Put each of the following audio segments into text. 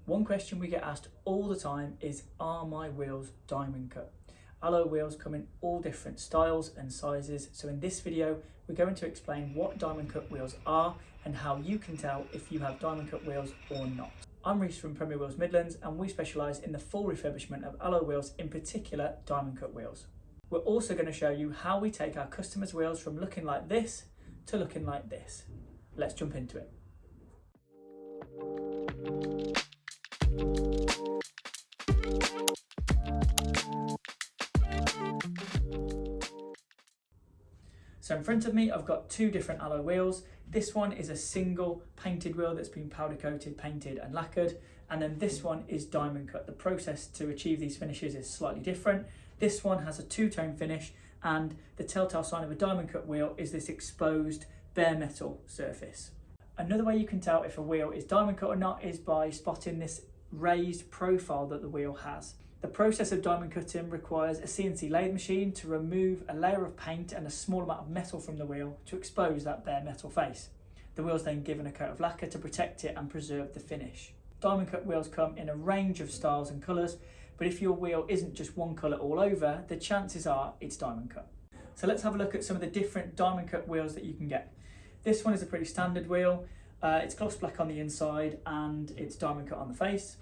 One question we get asked all the time is, are my wheels diamond cut? Alloy wheels come in all different styles and sizes, so in this video we're going to explain what diamond cut wheels are and how you can tell if you have diamond cut wheels or not. I'm Reece from Premier Wheels Midlands and we specialise in the full refurbishment of alloy wheels, in particular diamond cut wheels. We're also going to show you how we take our customers' wheels from looking like this to looking like this. Let's jump into it. So in front of me I've got two different alloy wheels. This one is a single painted wheel that's been powder coated, painted and lacquered, and then this one is diamond cut. The process to achieve these finishes is slightly different. This one has a two-tone finish, and the telltale sign of a diamond cut wheel is this exposed bare metal surface. Another way you can tell if a wheel is diamond cut or not is by spotting this raised profile that the wheel has. The process of diamond cutting requires a CNC lathe machine to remove a layer of paint and a small amount of metal from the wheel to expose that bare metal face. The wheel is then given a coat of lacquer to protect it and preserve the finish. Diamond cut wheels come in a range of styles and colours, but if your wheel isn't just one colour all over, the chances are it's diamond cut. So let's have a look at some of the different diamond cut wheels that you can get. This one is a pretty standard wheel. It's gloss black on the inside and it's diamond cut on the face.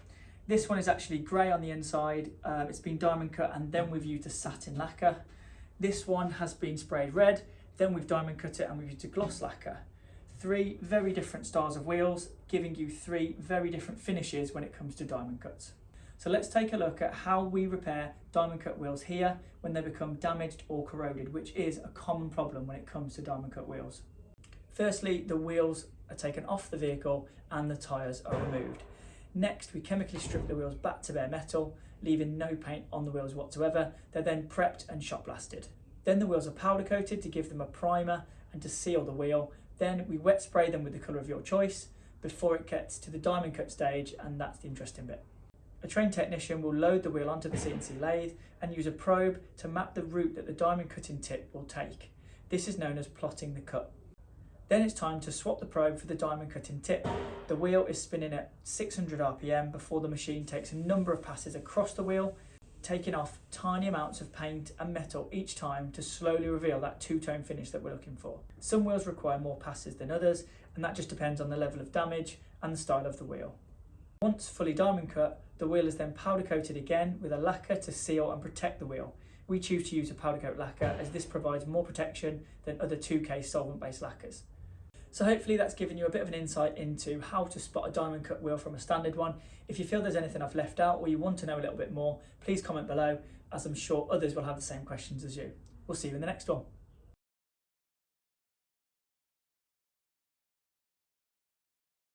This one is actually grey on the inside. It's been diamond cut and then we've used a satin lacquer. This one has been sprayed red, then we've diamond cut it and we've used a gloss lacquer. Three very different styles of wheels, giving you three very different finishes when it comes to diamond cuts. So let's take a look at how we repair diamond cut wheels here when they become damaged or corroded, which is a common problem when it comes to diamond cut wheels. Firstly, the wheels are taken off the vehicle and the tyres are removed. Next, we chemically strip the wheels back to bare metal, leaving no paint on the wheels whatsoever. They're then prepped and shot blasted. Then the wheels are powder coated to give them a primer and to seal the wheel. Then we wet spray them with the colour of your choice before it gets to the diamond cut stage, and that's the interesting bit. A trained technician will load the wheel onto the CNC lathe and use a probe to map the route that the diamond cutting tip will take. This is known as plotting the cut. Then it's time to swap the probe for the diamond cutting tip. The wheel is spinning at 600 RPM before the machine takes a number of passes across the wheel, taking off tiny amounts of paint and metal each time to slowly reveal that two-tone finish that we're looking for. Some wheels require more passes than others, and that just depends on the level of damage and the style of the wheel. Once fully diamond cut, the wheel is then powder coated again with a lacquer to seal and protect the wheel. We choose to use a powder coat lacquer as this provides more protection than other 2K solvent-based lacquers. So hopefully that's given you a bit of an insight into how to spot a diamond cut wheel from a standard one. If you feel there's anything I've left out or you want to know a little bit more, please comment below, as I'm sure others will have the same questions as you. We'll see you in the next one.